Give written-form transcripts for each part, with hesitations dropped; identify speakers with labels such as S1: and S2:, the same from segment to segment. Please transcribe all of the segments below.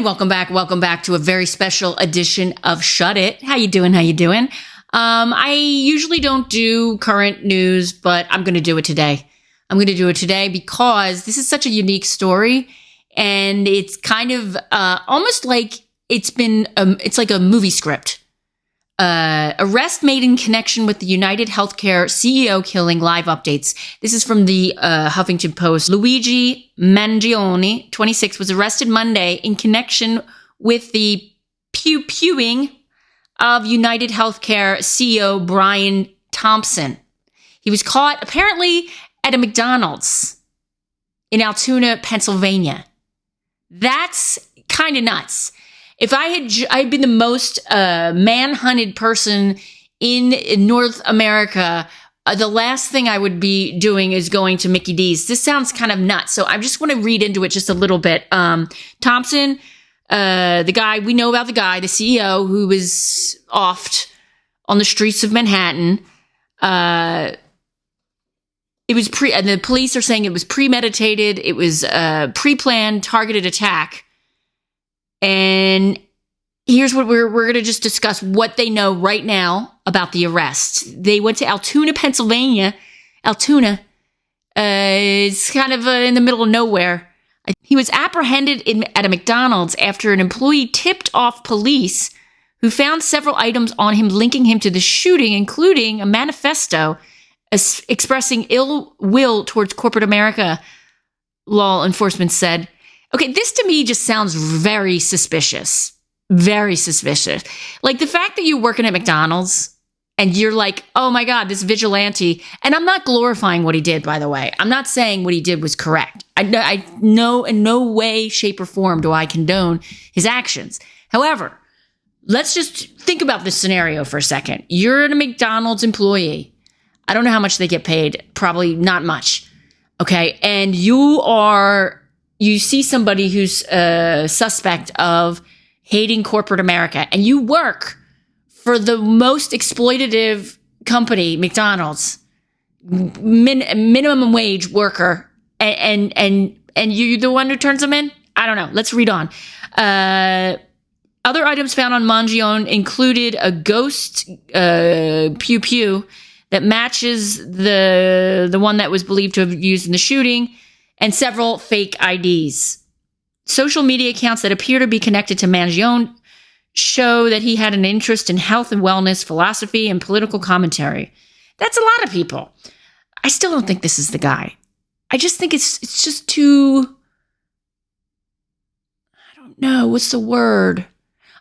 S1: welcome back to a very special edition of Shut It. How you doing? I usually don't do current news, but I'm going to do it today. Because this is such a unique story, and it's kind of almost like it's like a movie script. Arrest made in connection with the United Healthcare CEO killing. Live updates. This is from the Huffington Post. Luigi Mangione, 26, was arrested Monday in connection with the pew-pewing of United Healthcare CEO Brian Thompson. He was caught apparently at a McDonald's in Altoona, Pennsylvania. That's kind of nuts. If I'd been the most manhunted person in North America, the last thing I would be doing is going to Mickey D's. This sounds kind of nuts, so I just want to read into it just a little bit. Thompson, the guy, we know about the guy, the CEO, who was offed on the streets of Manhattan. It was and the police are saying it was premeditated. It was a pre-planned, targeted attack. And here's what we're going to just discuss what they know right now about the arrest. They went to Altoona, Pennsylvania. Altoona is kind of in the middle of nowhere. He was apprehended at a McDonald's after an employee tipped off police who found several items on him linking him to the shooting, including a manifesto expressing ill will towards corporate America, law enforcement said. Okay, this to me just sounds very suspicious. Very suspicious. Like the fact that you're working at McDonald's and you're like, oh my God, this vigilante. And I'm not glorifying what he did, by the way. I'm not saying what he did was correct. I know in no way, shape, or form do I condone his actions. However, let's just think about this scenario for a second. You're a McDonald's employee. I don't know how much they get paid. Probably not much. Okay. And you see somebody who's a suspect of hating corporate America, and you work for the most exploitative company, McDonald's, minimum wage worker, and you're the one who turns them in? I don't know. Let's read on. Other items found on Mangione included a ghost pew-pew that matches the one that was believed to have used in the shooting, and several fake IDs. Social media accounts that appear to be connected to Mangione show that he had an interest in health and wellness, philosophy, and political commentary. That's a lot of people. I still don't think this is the guy. I just think it's just too, I don't know, what's the word?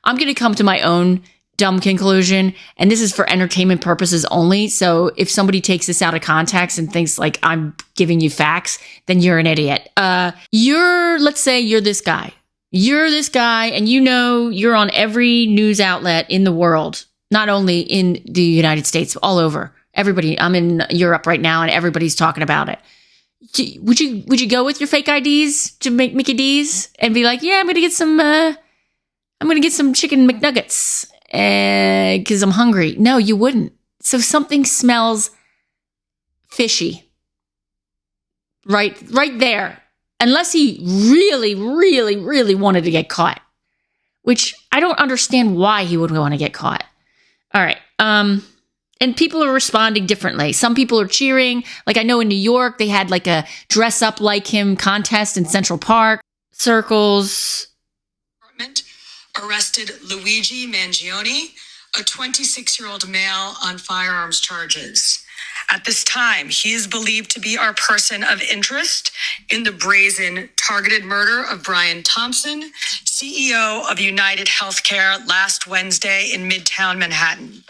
S1: I'm going to come to my own dumb conclusion, and this is for entertainment purposes only. So if somebody takes this out of context and thinks like I'm giving you facts, then you're an idiot. Let's say you're this guy. You're this guy, and you know you're on every news outlet in the world, not only in the United States, all over. Everybody, I'm in Europe right now, and everybody's talking about it. Would you go with your fake IDs to make Mickey D's and be like, yeah, I'm gonna get some chicken McNuggets because I'm hungry? No, you wouldn't. So something smells fishy. Right there. Unless he really, really, really wanted to get caught, which I don't understand why he would want to get caught. All right. And people are responding differently. Some people are cheering. Like I know in New York, they had like a dress up like him contest in Central Park. Circles.
S2: Arrested Luigi Mangione, a 26-year-old male on firearms charges. At this time, he is believed to be our person of interest in the brazen targeted murder of Brian Thompson, CEO of United Healthcare, last Wednesday in Midtown Manhattan.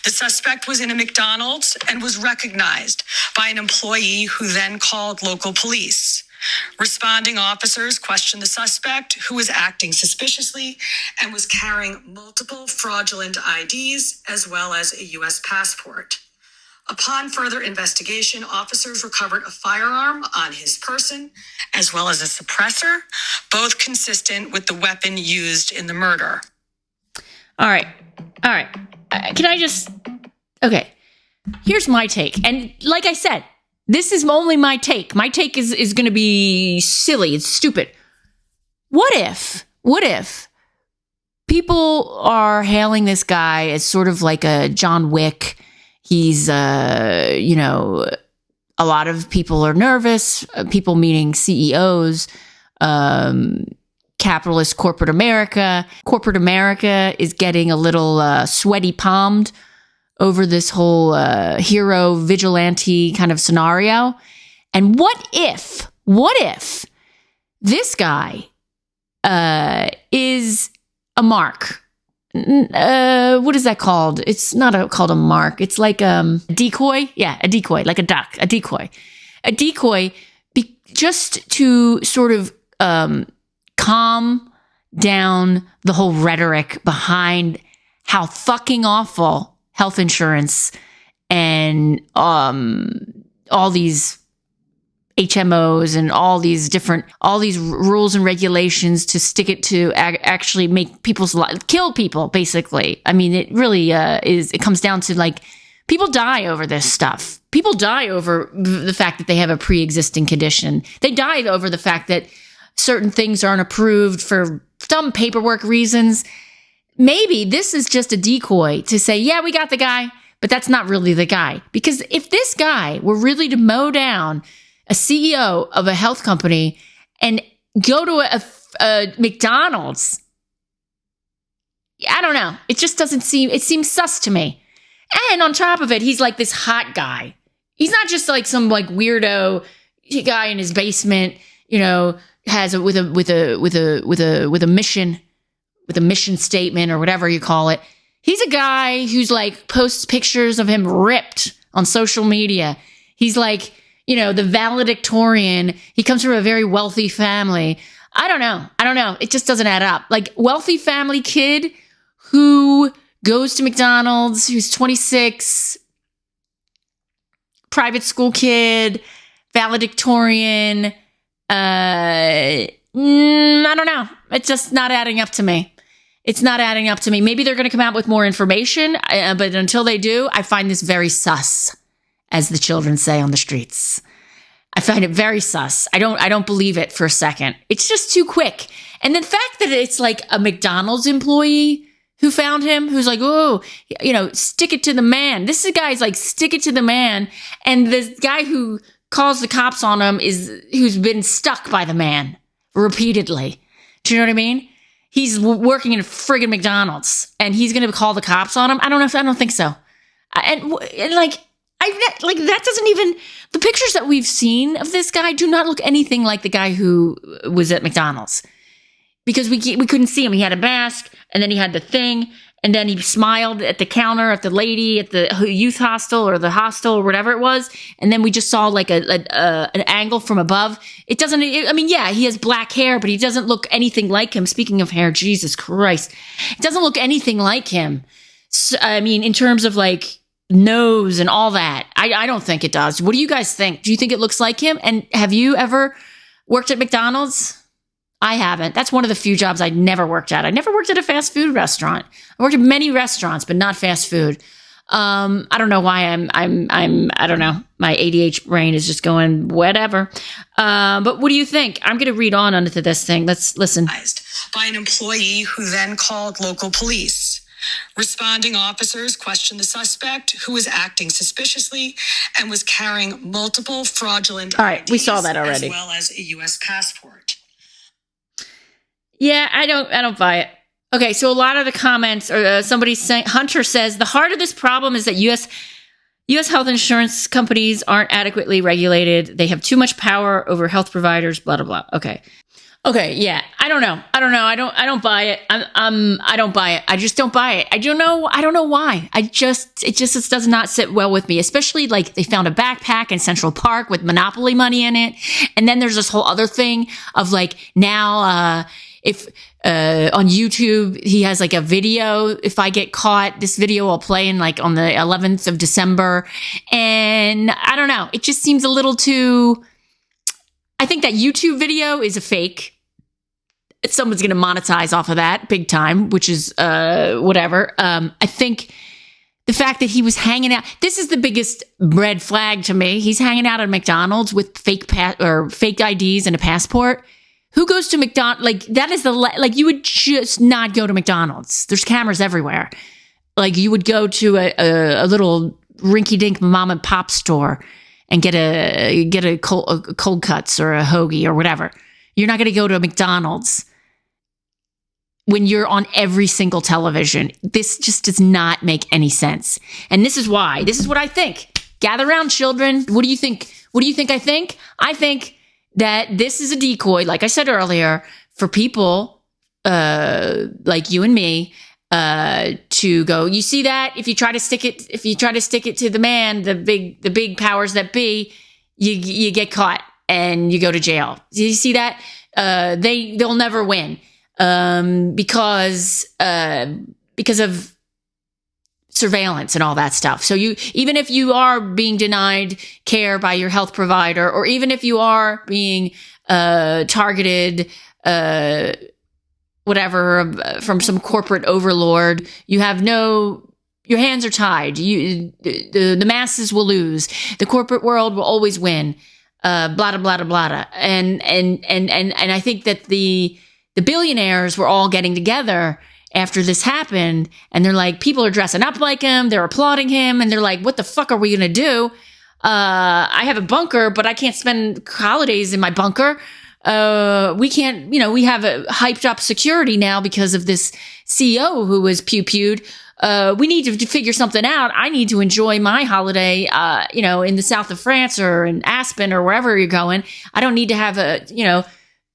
S2: The suspect was in a McDonald's and was recognized by an employee who then called local police. Responding officers questioned the suspect, who was acting suspiciously and was carrying multiple fraudulent IDs as well as a U.S. passport. Upon further investigation, officers recovered a firearm on his person, as well as a suppressor, both consistent with the weapon used in the murder.
S1: All right. Can I just... Okay. Here's my take. And like I said, this is only my take. My take is going to be silly. It's stupid. What if what if people are hailing this guy as sort of like a John Wick? He's, a lot of people are nervous, people meaning CEOs, capitalist corporate America. Corporate America is getting a little sweaty palmed over this whole hero vigilante kind of scenario. And what if this guy is a mark? What is that called? It's not called a mark. It's like a decoy. Yeah, a decoy, like a duck, a decoy. A decoy just to sort of calm down the whole rhetoric behind how fucking awful health insurance and all these HMOs and all these rules and regulations to stick it to actually make people's lives, kill people, basically. I mean, it really it comes down to like, people die over this stuff. People die over the fact that they have a pre-existing condition. They die over the fact that certain things aren't approved for some paperwork reasons. Maybe this is just a decoy to say, yeah, we got the guy, but that's not really the guy. Because if this guy were really to mow down a CEO of a health company and go to a McDonald's, I don't know. It just doesn't seem, it seems sus to me. And on top of it, he's like this hot guy. He's not just like some like weirdo guy in his basement, has with a mission statement or whatever you call it. He's a guy who's like posts pictures of him ripped on social media. He's like, the valedictorian. He comes from a very wealthy family. I don't know. It just doesn't add up. Like, wealthy family kid who goes to McDonald's, who's 26, private school kid, valedictorian. I don't know. It's just not adding up to me. It's not adding up to me. Maybe they're going to come out with more information, but until they do, I find this very sus, as the children say on the streets. I find it very sus. I don't believe it for a second. It's just too quick. And the fact that it's like a McDonald's employee who found him, who's like, oh, stick it to the man. This guy's like, stick it to the man. And the guy who calls the cops on him who's been stuck by the man repeatedly. Do you know what I mean? He's working in a friggin' McDonald's and he's going to call the cops on him. I don't think so. And like that doesn't even, the pictures that we've seen of this guy do not look anything like the guy who was at McDonald's, because we couldn't see him. He had a mask and then he had the thing and then he smiled at the counter at the lady at the youth hostel or the hostel or whatever it was. And then we just saw like an angle from above. It doesn't, yeah, he has black hair, but he doesn't look anything like him. Speaking of hair, Jesus Christ, it doesn't look anything like him. So, in terms of like nose and all that, I don't think it does. What do you guys think? Do you think it looks like him? And have you ever worked at McDonald's? I haven't. That's one of the few jobs I never worked at. I never worked at a fast food restaurant. I worked at many restaurants, but not fast food. I don't know why I don't know. My ADHD brain is just going whatever. But what do you think? I'm going to read on into this thing. Let's listen.
S2: By an employee who then called local police. Responding officers questioned the suspect, who was acting suspiciously and was carrying multiple fraudulent
S1: All right, we saw that already.
S2: As well as a U.S. passport.
S1: Yeah, I don't buy it. Okay, so a lot of the comments, or somebody saying, Hunter says, the heart of this problem is that U.S. health insurance companies aren't adequately regulated. They have too much power over health providers, blah, blah, blah. Okay, yeah. I don't know. I don't buy it. I don't buy it. I just don't buy it. I don't know why. It just does not sit well with me, especially like they found a backpack in Central Park with Monopoly money in it. And then there's this whole other thing of like now, if on YouTube, he has like a video. If I get caught, this video will play in like on the 11th of December. And I don't know. It just seems a little too, I think that YouTube video is a fake. Someone's going to monetize off of that big time, which is whatever. I think the fact that he was hanging out, this is the biggest red flag to me. He's hanging out at McDonald's with fake IDs and a passport. Who goes to McDonald's? Like, that is like, you would just not go to McDonald's. There's cameras everywhere. Like, you would go to a little rinky-dink mom and pop store and get a cold cuts or a hoagie or whatever. You're not going to go to a McDonald's when you're on every single television. This just does not make any sense. And this is why. This is what I think. Gather around, children. What do you think? What do you think I think? I think that this is a decoy, like I said earlier, for people like you and me to go, you see that? If you try to stick it to the man, the big powers that be, you get caught and you go to jail. You see that? They'll never win. Because of surveillance and all that stuff. So even if you are being denied care by your health provider, or even if you are being targeted, whatever, from some corporate overlord, your hands are tied. The masses will lose. The corporate world will always win. Blah, blah, blah, blah. And I think that the billionaires were all getting together after this happened, and they're like, people are dressing up like him, they're applauding him, and they're like, what the fuck are we gonna do? I have a bunker, but I can't spend holidays in my bunker. We can't, we have a hyped up security now because of this CEO who was pew-pewed. We need to figure something out. I need to enjoy my holiday, in the south of France or in Aspen or wherever you're going. I don't need to have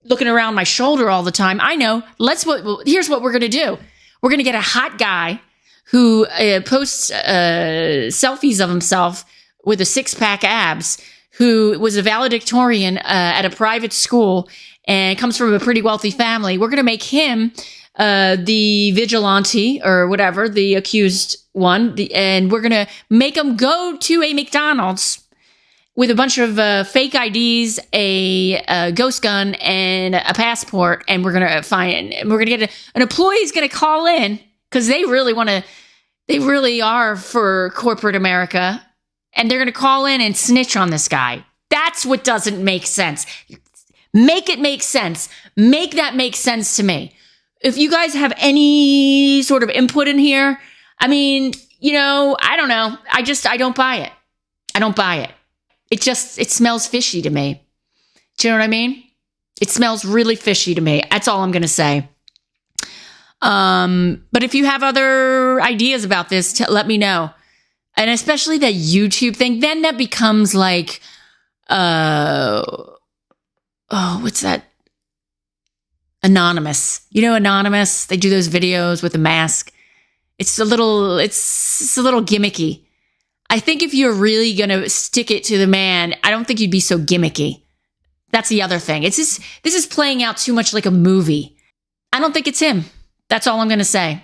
S1: looking around my shoulder all the time. I know. Here's what we're going to do. We're going to get a hot guy who posts selfies of himself with a six-pack abs, who was a valedictorian at a private school and comes from a pretty wealthy family. We're going to make him the vigilante or whatever, the accused one, and we're going to make him go to a McDonald's with a bunch of fake IDs, a ghost gun, and a passport, and we're gonna get an employee's gonna call in because they really are for corporate America, and they're gonna call in and snitch on this guy. That's what doesn't make sense. Make it make sense. Make that make sense to me. If you guys have any sort of input in here, I mean, I don't know. I don't buy it. I don't buy it. It smells fishy to me. Do you know what I mean? It smells really fishy to me. That's all I'm going to say. But if you have other ideas about this, let me know. And especially that YouTube thing, then that becomes like, what's that? Anonymous. Anonymous? They do those videos with a mask. It's a little gimmicky. I think if you're really going to stick it to the man, I don't think you'd be so gimmicky. That's the other thing. This is playing out too much like a movie. I don't think it's him. That's all I'm going to say.